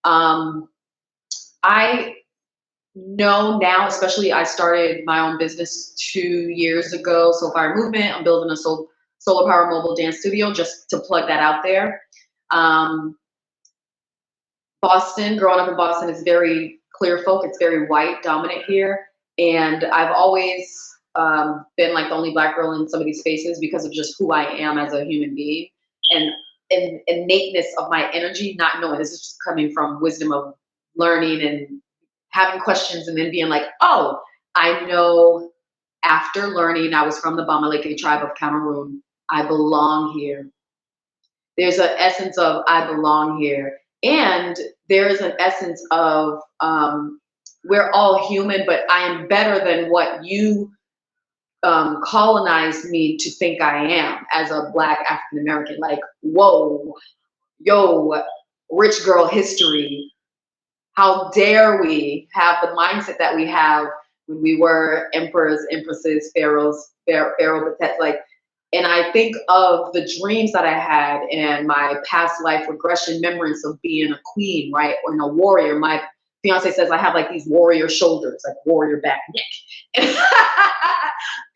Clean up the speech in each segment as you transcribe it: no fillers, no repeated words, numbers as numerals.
Um, I know now, especially I started my own business 2 years ago, Soul Fire Movement. I'm building a solar power mobile dance studio, just to plug that out there. Um, Boston, growing up in Boston is very clear folk. It's very white dominant here. And I've always been like the only Black girl in some of these spaces because of just who I am as a human being and innateness of my energy, not knowing. This is just coming from wisdom of learning and having questions and then being like, oh, I know after learning I was from the Bamileke tribe of Cameroon. I belong here. There's an essence of I belong here. And there is an essence of we're all human, but I am better than what you colonized me to think I am as a Black African American. Like, whoa, yo, rich girl history. How dare we have the mindset that we have when we were emperors, empresses, pharaohs, pharaoh, like, and I think of the dreams that I had and my past life regression memories of being a queen, right? Or a warrior. My fiance says I have like these warrior shoulders, like warrior back neck.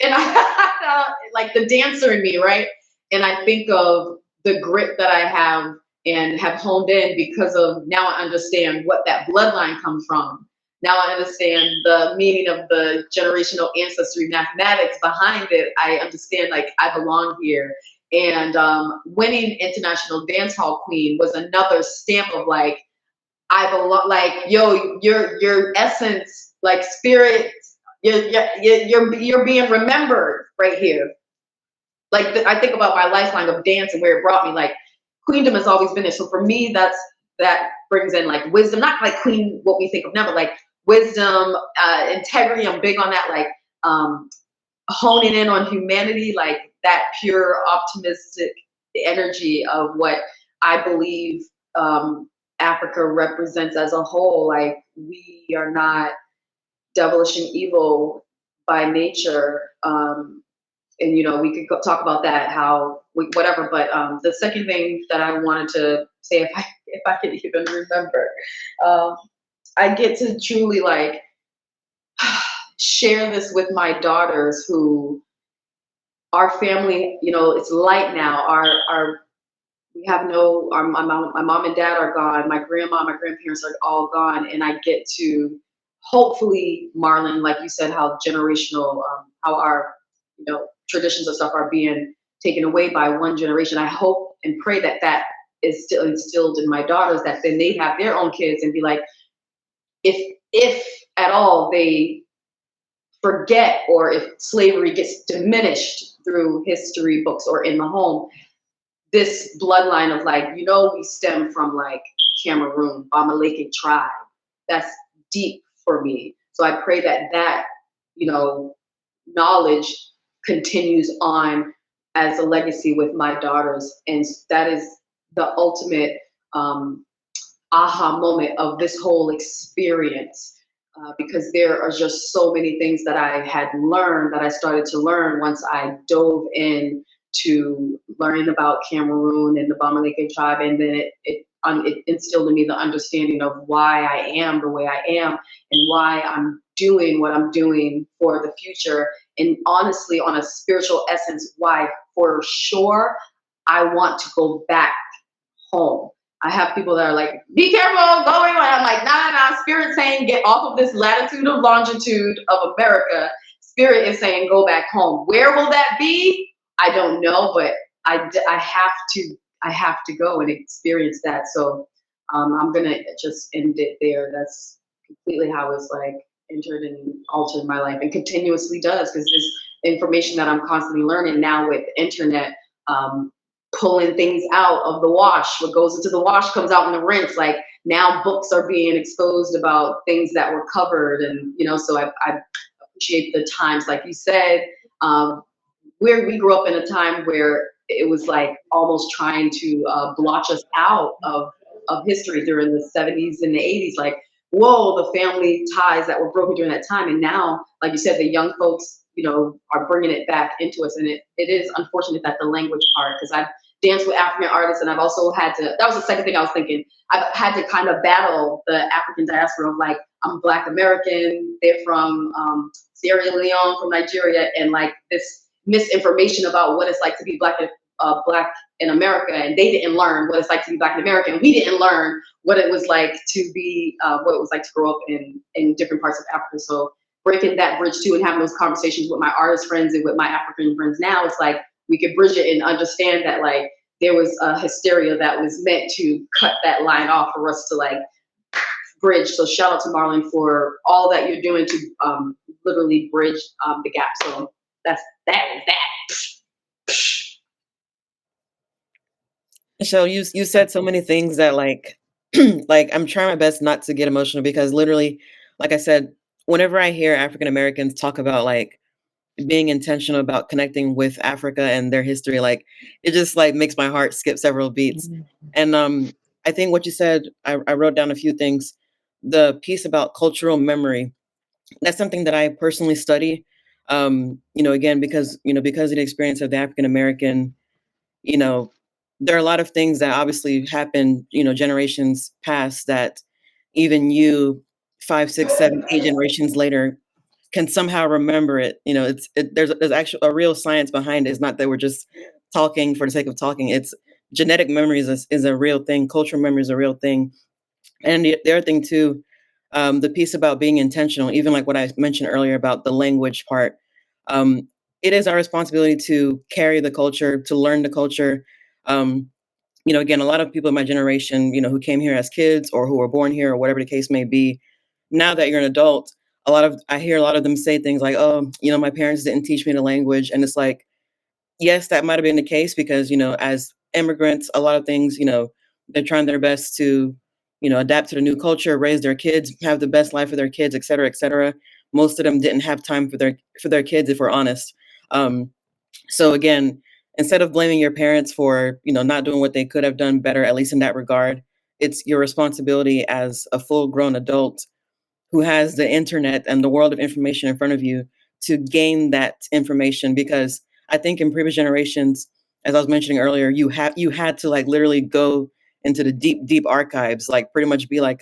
And I like the dancer in me, right? And I think of the grit that I have and have honed in because of now I understand what that bloodline comes from. Now I understand the meaning of the generational ancestry mathematics behind it. I understand like I belong here. And winning International Dance Hall Queen was another stamp of like, I belong, like, yo, your essence, like spirit, you're being remembered right here. Like I think about my lifeline of dance and where it brought me, like queendom has always been there. So for me, that brings in like wisdom, not like queen, what we think of now, but like wisdom, integrity. I'm big on that, like honing in on humanity, like that pure optimistic energy of what I believe Africa represents as a whole. Like we are not devilish and evil by nature. And you know, we could talk about that, how whatever. But the second thing that I wanted to say, if I can even remember, I get to truly like share this with my daughters, who our family, you know, it's light now. We have no, my mom and dad are gone. My grandma, my grandparents are all gone, and I get to hopefully, Marlon, like you said, how generational, how our, you know, traditions and stuff are being taken away by one generation. I hope and pray that that is still instilled in my daughters, that then they have their own kids and be like, if at all they forget, or if slavery gets diminished through history books or in the home, this bloodline of like, you know, we stem from like Cameroon, Bamileke tribe. That's deep for me. So I pray that that, you know, knowledge continues on as a legacy with my daughters. And that is the ultimate aha moment of this whole experience. Because there are just so many things that I had learned, that I started to learn once I dove in to learning about Cameroon and the Bamileke tribe, and then it instilled in me the understanding of why I am the way I am and why I'm doing what I'm doing for the future. And honestly, on a spiritual essence, why for sure I want to go back home. I have people that are like, be careful, go away. I'm like, nah, Spirit saying get off of this latitude of longitude of America. Spirit is saying go back home. Where will that be? I don't know, but I have to go and experience that. So I'm gonna just end it there. That's completely how it's like entered and altered my life, and continuously does, because there's information that I'm constantly learning now with internet. Pulling things out of the wash. What goes into the wash comes out in the rinse. Like now books are being exposed about things that were covered. And, you know, so I appreciate the times, like you said, where we grew up in a time where it was like almost trying to blotch us out of history during the 70s and the 80s. Like, whoa, the family ties that were broken during that time. And now, like you said, the young folks, you know, are bringing it back into us. And it is unfortunate that the language part, because dance with African artists, and I've also had to. That was the second thing I was thinking. I've had to kind of battle the African diaspora of like, I'm Black American, they're from Sierra Leone, from Nigeria, and like this misinformation about what it's like to be Black in America, and they didn't learn what it's like to be Black in America, and we didn't learn what it was like to be what it was like to grow up in different parts of Africa. So breaking that bridge too, and having those conversations with my artist friends and with my African friends now, it's like we could bridge it and understand that like there was a hysteria that was meant to cut that line off for us to like bridge. So shout out to Marlon for all that you're doing to literally bridge the gap. So that is that. So you said so many things that like like I'm trying my best not to get emotional because literally, like I said, whenever I hear African Americans talk about like being intentional about connecting with Africa and their history, like it just like makes my heart skip several beats. And I think what you said, I wrote down a few things. The piece about cultural memory, that's something that I personally study. Again, because of the experience of the African American, you know, there are a lot of things that obviously happened, generations past that even you 5, 6, 7, 8 generations later can somehow remember it. There's actually a real science behind it. It's not that we're just talking for the sake of talking. It's genetic memory is a real thing. Cultural memory is a real thing. And the other thing too, the piece about being intentional, even like what I mentioned earlier about the language part, um, it is our responsibility to carry the culture, to learn the culture. Um, again, a lot of people in my generation, who came here as kids or who were born here or whatever the case may be, now that you're an adult, I hear a lot of them say things like, "Oh, my parents didn't teach me the language," and it's like, yes, that might have been the case because, as immigrants, a lot of things, they're trying their best to, adapt to the new culture, raise their kids, have the best life for their kids, et cetera, et cetera. Most of them didn't have time for their kids, if we're honest. Um, so again, instead of blaming your parents for, not doing what they could have done better, at least in that regard, it's your responsibility as a full grown adult who has the internet and the world of information in front of you to gain that information. Because I think in previous generations, as I was mentioning earlier, you had to like literally go into the deep deep archives, like pretty much be like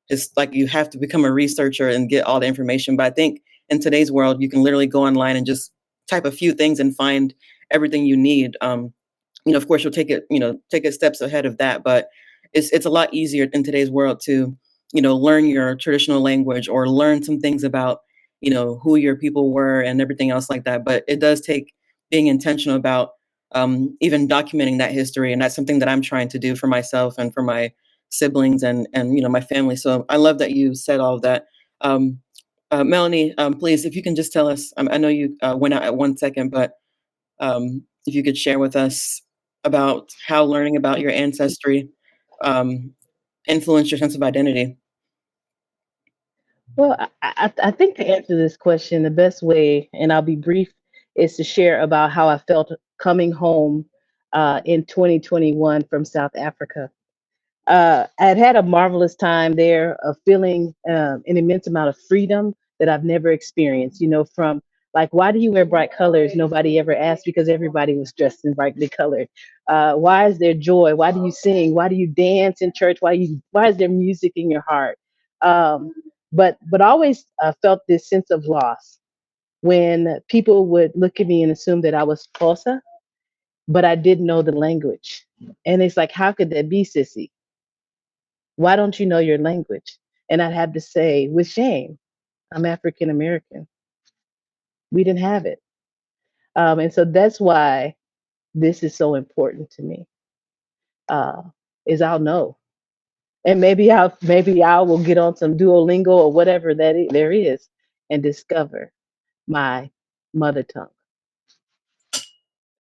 it's like you have to become a researcher and get all the information. But I think in today's world you can literally go online and just type a few things and find everything you need. Of course you'll take it steps ahead of that, but it's a lot easier in today's world to learn your traditional language or learn some things about, who your people were and everything else like that. But it does take being intentional about even documenting that history. And that's something that I'm trying to do for myself and for my siblings and my family. So I love that you said all of that. Melanie, please, if you can just tell us, I know you went out at 1 second, but if you could share with us about how learning about your ancestry um, influenced your sense of identity. Well, I think to answer this question, the best way, and I'll be brief, is to share about how I felt coming home in 2021 from South Africa. I had had a marvelous time there of feeling an immense amount of freedom that I've never experienced. From like, why do you wear bright colors? Nobody ever asked because everybody was dressed in brightly colored. Why is there joy? Why do you sing? Why do you dance in church? Why is there music in your heart? Um, but I always felt this sense of loss when people would look at me and assume that I was Xhosa, but I didn't know the language. And it's like, how could that be, sissy? Why don't you know your language? And I'd have to say, with shame, I'm African American. We didn't have it. And so that's why this is so important to me, uh, is I'll know. And maybe I will get on some Duolingo or whatever there is and discover my mother tongue.